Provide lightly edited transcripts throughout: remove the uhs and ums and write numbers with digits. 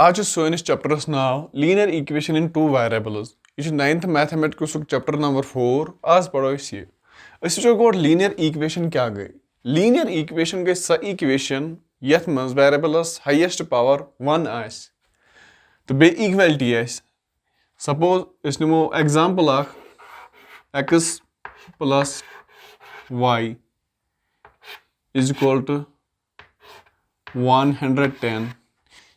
आज सोनिस चैप्टरस नाव linear equation in two variables. यह 9th मैथमेटिक्स चैप्टर नंबर 4। आज पढ़ो ये गोड लीनियर इक्वेशन क्या गई। लीनियर इक्वेशन गई स इक्वेशन यथ मज वेरिएबल्स हाईएस्ट पावर 1 आस तो बे इक्वलिटी आस। सपोज निमो example x plus y is equal to 110।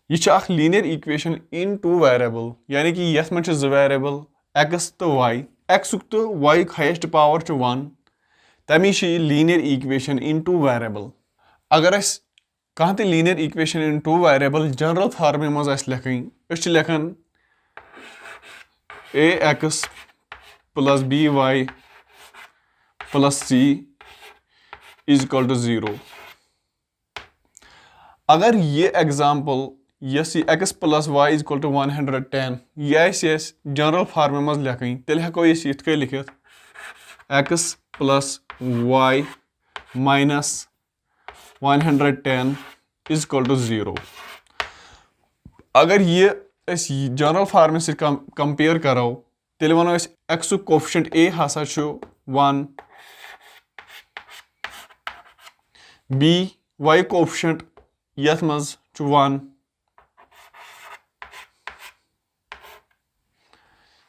यह linear equation in two variable यानी कि यथ मज वेरिएबल x तो y, x तो y हाईएस्ट पावर 1 तमी linear equation in two variable. अगर अस कह linear equation in two variable general फार्मे मज लिखन लिखन ax plus by plus c is equal to 0। अगर ये एग्जाम्पल यस x plus y is equal to 110 यह जनरल फार्मे मज लिखन तेल हेको यथ लिखित x plus y minus 110 is equal to 0। अगर ये जनरल फार्मे से कंपेयर करो तेल वनो x कोफिशिएंट a हसा 1, b y कोफिशिएंट यथ मज 1,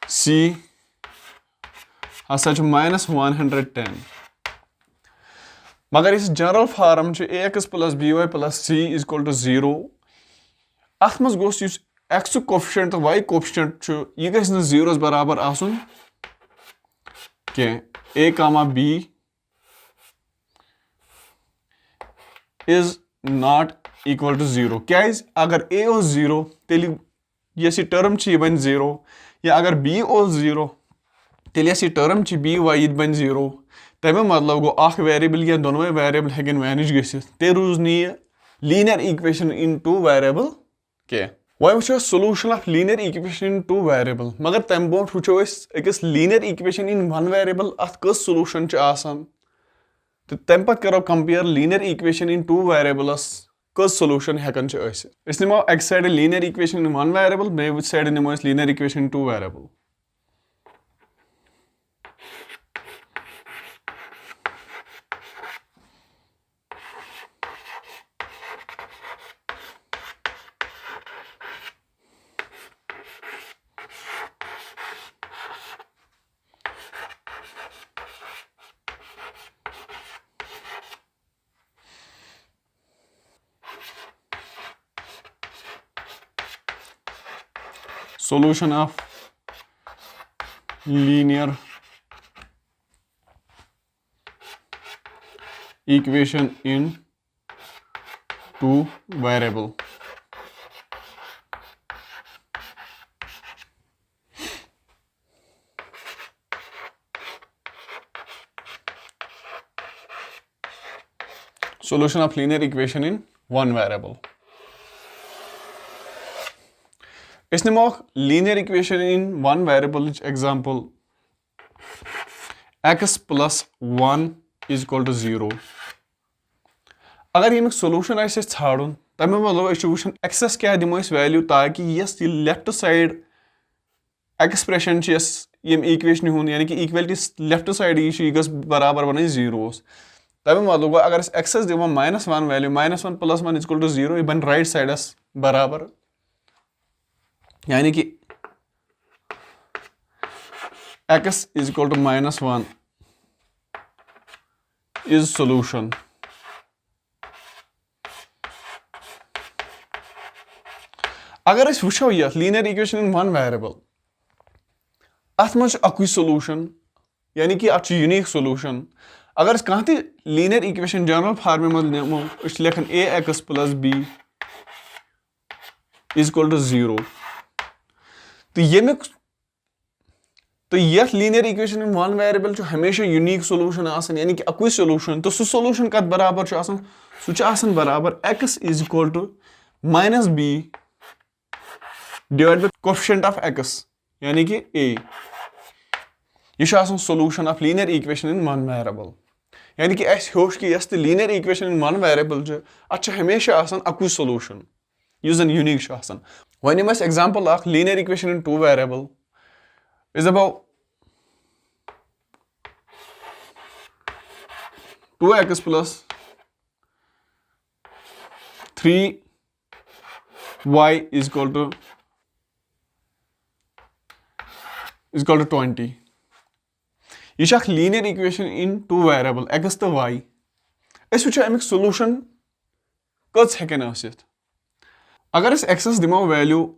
c हसा माइनस 110। मगर इस general form ax plus by plus c is equal to 0 अत मज गोस x कोफिशिएंट तो y कोफिशिएंट यह गस न 0 बराबर आसुन के a comma b is not equal to 0। क्या अगर a ओस 0 तेल यह टर्म बन 0 या अगर b ओस 0 तेल यह टर्म b y यह बन 0 तमें मतलब गो अख वेरिएबल या दोनों वेरिएबल हेकन मैनेज गसित ते रूज नीय linear equation in two variable के। वह वो solution of linear equation in two variable. मगर तम ब्रोट वो अकिस linear equation in one variable अत कस सोल्यूशन तो तम पत करो compare linear equation in two variables कस सोल्यूशन हेकन निमो एक side linear equation in one variable बे साइड निमो linear equation in two variable. Solution of linear equation in two variable। Solution of linear equation in one variable। इसमें linear equation in one variable example x plus 1 is equal to 0। अगर यह solution छाड़न तमें मतलब वो access क्या दिमो value ताकि yes left side expression equation हूं यानी कि इक्वलिटी लेफ्ट साइड यह बराबर बन 0 तमें मतलब अगर एक्सस दिमो -1 value -1 plus 1 is equal to 0 यह बन राइट साइडस बराबर यानी कि x is equal to -1 is solution. अगर वो ये linear equation in one variable अत मज अकुई सोल्यूशन यानी कि अत यूनिक सोल्यूशन। अगर कह लीनियर इक्वेशन जनरल फार्मे मज निमो लिखन ax plus b is equal to 0 तो यह linear equation in one variable हमेशा यूनिक सोल्यूशन यानी कि अकुई सोल्यूशन तो सो सोल्यूशन कत बराबर सह बराबर x is equal to minus b divide by coefficient of x यानी कि a। यह solution of linear equation in one variable यानी कि होश कि यस linear equation in one variable अत हमेशा अकुई सोल्यूशन यह unique. One immense example of linear equation in two variable is about 2x plus 3y is equal to 20. This is a linear equation in two variable x to y. This is a solution. Kats hekken aasit. Agar is x dimo value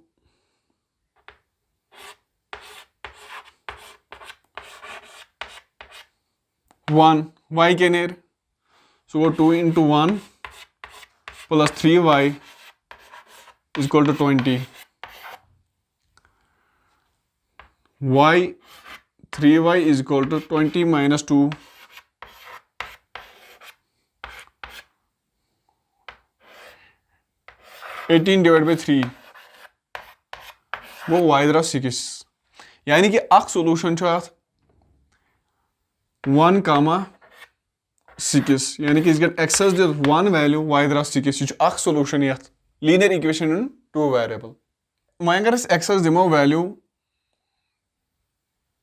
1, y के नेर, so go 2 into 1 plus 3y is equal to 20. y 3y is equal to 20 minus 2 18 divided by 3 वो y द्रा 6 यानी कि अख solution 1 comma 6 यानी कि इसके x has the one value y द्रा 6 ये अख सोल्यूशन यथ linear equation in two variable वहीं अगर इस x has दिमो value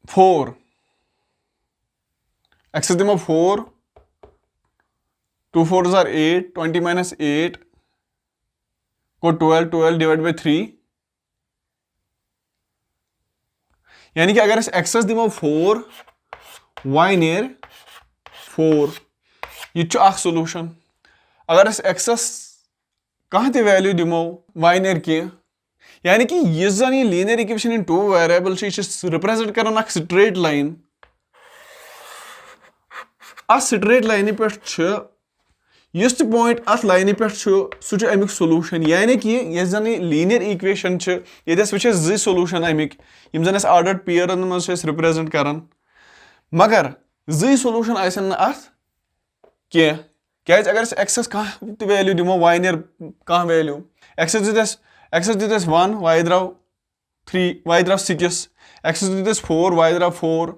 4 x has दिमो 4 2 4s are 8 20 minus 8 को 12 divided by 3 यानी कि अगर इस x has दिमो 4 y near 4 ये अख सोल्यूशन अगर इस x कहाँ ते वैल्यू दिमो y near के यानी कि ये जानी linear equation in two variable represent करन अख स्ट्रेट लाइन आ स्ट्रेट लाइन पे यस पॉइंट अथ लाइन पे सह अमिक सोल्यूशन यानी कि ये जानी लीनियर इक्वेशन ये वो जी सोल्यूशन अमिक यम जन ऑर्डर्ड पेयरन मज रिप्रेजेंट करन मगर जी सोल्यूशन आसन अथ क्या अगर एक्स कह वैल्यू दिमो y नियर कह value x this 1 y द्राव 3 y द्राव 6 x this 4 y द्राव 4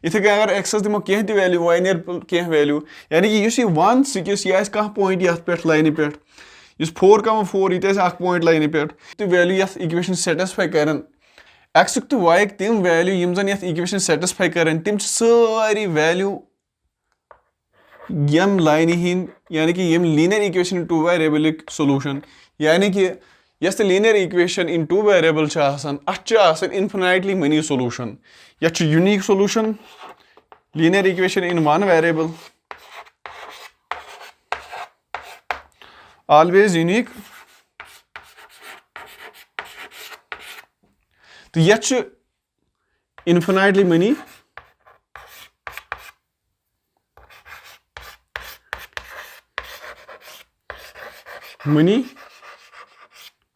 इथे कह अगर एक्स दिमो कह वैल्यू y नियर कह वैल्यू यानी कि यह 1 6 यह कह पॉइंट ये पे लाइन पे 4 4 यह पॉइंट लाइन पे वैल्यू ये इक्वेशन सेटिस्फाई करन एक्स तो y तिम वैल्यू यम जन ये इक्वेशन सेटिस्फाई करन तिम सारी वैल्यू यम लाइन हिंद यानी कि यम linear equation in two variable solution यानी कि यस linear equation in two variable अत इन्फिनाइटली मनी सोल्यूशन यह unique solution linear equation in one variable always unique तो यह इन्फिनाइटली मनी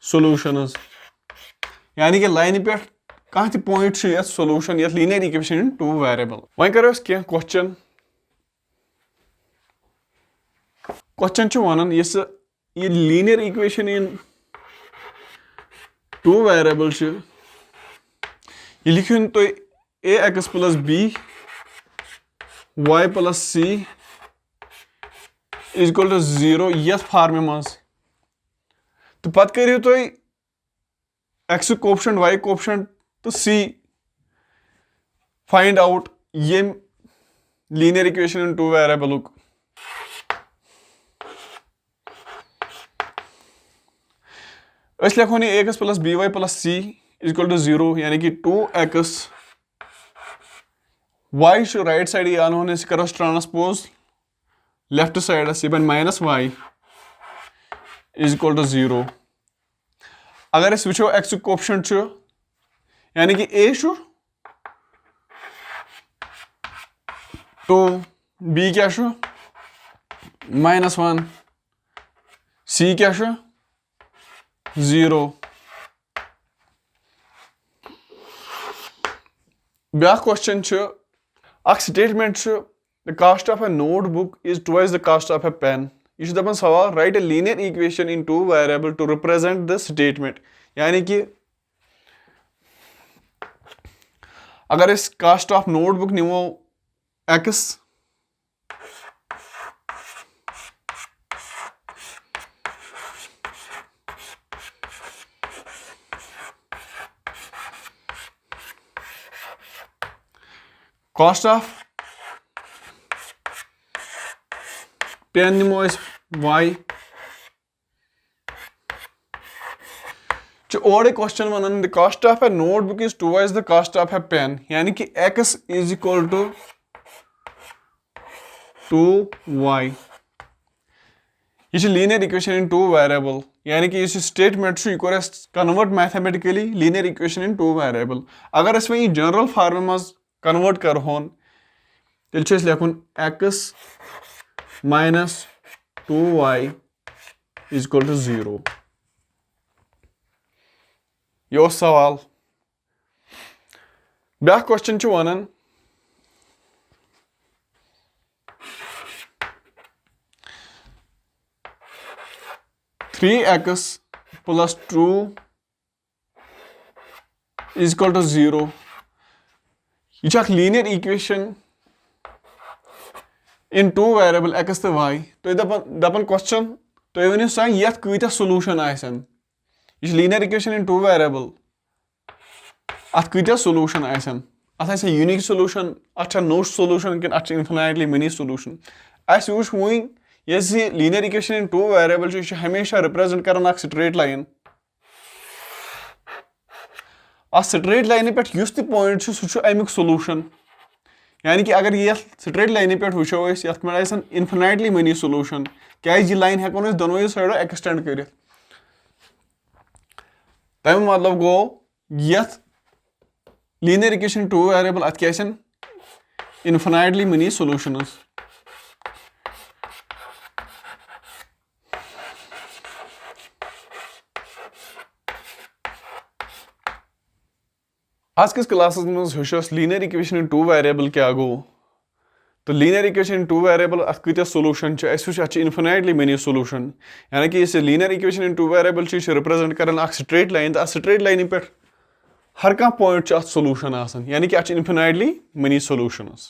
solutions यानी कि लाइन पे कह पॉइंट सोल्यूशन ये linear equation in two variable वहीं करो क्या क्वेश्चन वन ये linear equation in two variable ये लिखिन तो ax plus b y plus c is equal to 0 यथ फॉर्म मज तो पत करियो तो x कोफिशिएंट y कोफिशिएंट तो c फाइंड आउट ये linear equation in two variable लिखो ax plus by plus c is equal to 0 यानी कि 2x y राइट साइड ये होने से करो ट्रांसपोज लेफ्ट साइड से बन minus y is equal to 0 अगर इस वो x कोफिशिएंट यानी कि a 2 b क्या -1 c क्या 0 ब्या question statement the cost of a notebook is twice the cost of a pen यह दपान सवाल write a linear equation in two variable to represent the statement यानी कि अगर इस कास्ट ऑफ नोटबुक निमो x cost of pen nimo is y और एक question one the cost of a notebook is twice the cost of a pen यानी कि x is equal to 2y यह लीनियर इक्वेशन इन 2 वेरिएबल यानी कि यह statement यह कोर convert mathematically linear equation in 2 variable अगर अस वह जनरल फार्म मज कन्वर्ट करहोन तेल लिखुन x minus 2y is equal to 0 यह सवाल ब्या question one 3x plus 2 is equal to 0 यह linear equation in 2 variable x तो y तो दपन क्वेश्चन तो वन सा ये कत सोलूशन आसन यह लीनियर इक्वेशन इन 2 वेरिएबल अत कत सोलूशन आसन अत यूनिक सोलूशन अत नो सोलूशन कि अत इन्फिनिटली मेनी सोलूशन अस वुच वुन ये लीनियर इक्वेशन इन 2 वेरिएबल हमेशा रिप्रेजेंट कर स्ट्रेट लाइन स्ट्रेट लाइन पे पॉइंट सह अमुक सोलूशन यानी कि अगर ये स्ट्रेट लाइन पे वो ये इन्फिनिटली मनी सोलूशन क्या यह लाइन हेको दोनों साइडों एक्सटेंड कर तम मतलब गो ये लीनियर इक्वेशन 2 वेरिएबल अत क्या इन्फिनिटली मनी सोलूशंस आज किस क्लासेस में हेच लीनियर इक्वेशन इन 2 वेरिएबल क्या गो तो लीनियर इक्वेशन इन 2 वेरिएबल अत कत सोलूशन अत इन्फिनिटली मेनी सोलूशन यानी कि ये linear equation in 2 variable represent कर स्ट्रेट लाइन तो स्ट्रेट लाइन पे हर कह पॉइंट अत सोलूशन आसान यानी कि अत इन्फिनिटली मेनी सोलूशंस